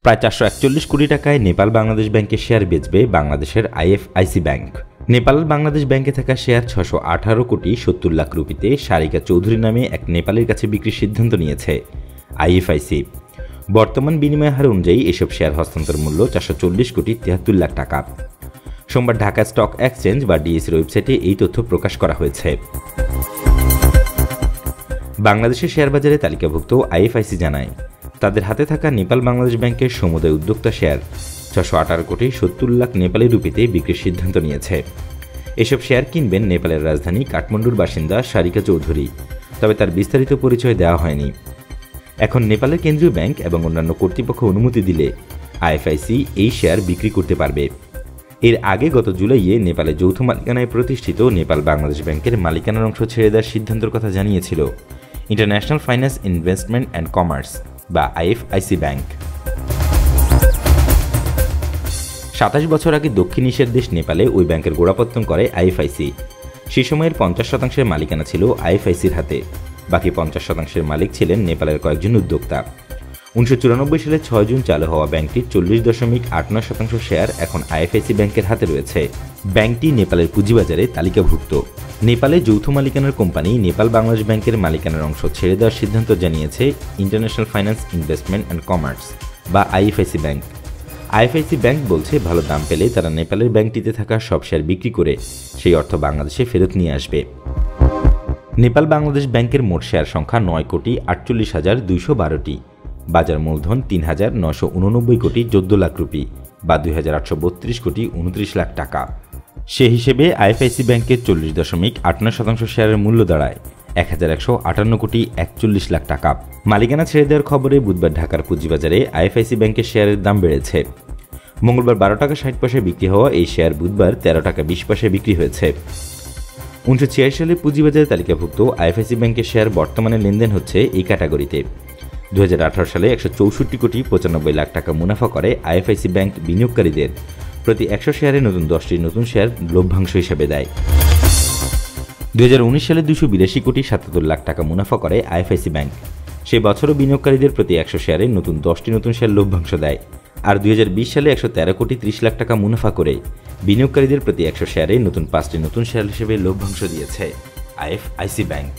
প্রায় 441 কোটি টাকায় নেপাল বাংলাদেশ ব্যাংকের শেয়ার বেচবে বাংলাদেশের আইএফআইসি ব্যাংক। নেপাল বাংলাদেশ ব্যাংকে থাকা শেয়ার 618 কোটি 70 লাখ রুপিতে সারিকা চৌধুরী নামে এক নেপালের কাছে বিক্রির সিদ্ধান্ত নিয়েছে আইএফআইসি। বর্তমান বিনিময় হার অনুযায়ী এসব শেয়ার হস্তান্তর মূল্য 440 কোটি 73 লাখ টাকা। সোমবার ঢাকা স্টক এক্সচেঞ্জ বা ডিএসির ওয়েবসাইটে এই তথ্য প্রকাশ করা হয়েছে। বাংলাদেশের শেয়ার বাজারে তালিকাভুক্ত আইএফআইসি জানায়, তাদের হাতে থাকা নেপাল বাংলাদেশ ব্যাংকের সমুদায় উদ্যোক্তা শেয়ার 618 কোটি 70 লাখ নেপালি রুপিতে বিক্রির সিদ্ধান্ত নিয়েছে। এসব শেয়ার কিনবেন নেপালের রাজধানী কাঠমান্ডুর বাসিন্দা সারিকা চৌধুরী, তবে তার বিস্তারিত পরিচয় দেওয়া হয়নি। এখন নেপালের কেন্দ্রীয় ব্যাংক এবং অন্যান্য কর্তৃপক্ষ অনুমতি দিলে আইএফআইসি এই শেয়ার বিক্রি করতে পারবে। এর আগে গত জুলাইয়ে নেপালে যৌথ মালিকানায় প্রতিষ্ঠিত নেপাল বাংলাদেশ ব্যাংকের মালিকানার অংশ ছেড়ে দেওয়ার সিদ্ধান্তের কথা জানিয়েছিল international finance investment and commerce বা আইএফআইসি ব্যাংক। 27 বছর আগে দক্ষিণ এশিয়ার দেশ নেপালে ওই ব্যাংকের গোড়াপত্তন করে আইএফআইসি। সে সময়ের 50% মালিকানা ছিল আইএফআইসির হাতে, বাকি 50% মালিক ছিলেন নেপালের কয়েকজন উদ্যোক্তা। 1994 সালে 6 জুন চালু হওয়া ব্যাংকটির 40.89% শেয়ার এখন আইএফআইসি ব্যাংকের হাতে রয়েছে। ব্যাংকটি নেপালের পুঁজিবাজারে তালিকাভুক্ত। নেপালে যৌথ মালিকানার কোম্পানি নেপাল বাংলাদেশ ব্যাংকের মালিকানার অংশ ছেড়ে দেওয়ার সিদ্ধান্ত জানিয়েছে international finance investment and commerce বা আইএফআইসি ব্যাংক। আইএফআইসি ব্যাংক বলছে, ভালো দাম পেলে তারা নেপালের ব্যাংকটিতে থাকা সব শেয়ার বিক্রি করে সেই অর্থ বাংলাদেশে ফেরত নিয়ে আসবে। নেপাল বাংলাদেশ ব্যাংকের মোট শেয়ার সংখ্যা 9,48,212টি। বাজার মূলধন 3,989 কোটি 14 লাখ রুপি বা 2,832 কোটি 29 লাখ টাকা। সে হিসেবে আইএফআইসি ব্যাংকের 40.58% শেয়ারের মূল্য দাঁড়ায় 1,158 কোটি 41 লাখ টাকা। মালিকানা ছেড়ে দেওয়ার খবরে বুধবার ঢাকার পুঁজিবাজারে আইএফআইসি ব্যাংকের শেয়ারের দাম বেড়েছে। মঙ্গলবার 12 টাকা 60 পয়সায় বিক্রি হওয়া এই শেয়ার বুধবার 13 টাকা 20 পয়সায় বিক্রি হয়েছে। 1986 সালে পুঁজিবাজারে তালিকাভুক্ত আইএফআইসি ব্যাংকের শেয়ার বর্তমানে লেনদেন হচ্ছে এই ক্যাটাগরিতে। 2018 সালে 164 কোটি 95 লাখ টাকা মুনাফা করে আইএফআইসি ব্যাংক বিনিয়োগকারীদের প্রতি 100 শেয়ারে নতুন 10টি নতুন শেয়ার লভ্যাংশ হিসেবে দেয়। 2019 সালে 282 কোটি 77 লাখ টাকা মুনাফা করে আইএফআইসি ব্যাংক। সেই বছরও বিনিয়োগকারীদের প্রতি 100 শেয়ারে নতুন 10টি নতুন শেয়ার লভ্যাংশ দেয়। আর 2020 সালে 113 কোটি 30 লাখ টাকা মুনাফা করে বিনিয়োগকারীদের প্রতি 100 শেয়ারে নতুন 5টি নতুন শেয়ার হিসেবে লভ্যাংশ দিয়েছে আইএফআইসি ব্যাংক।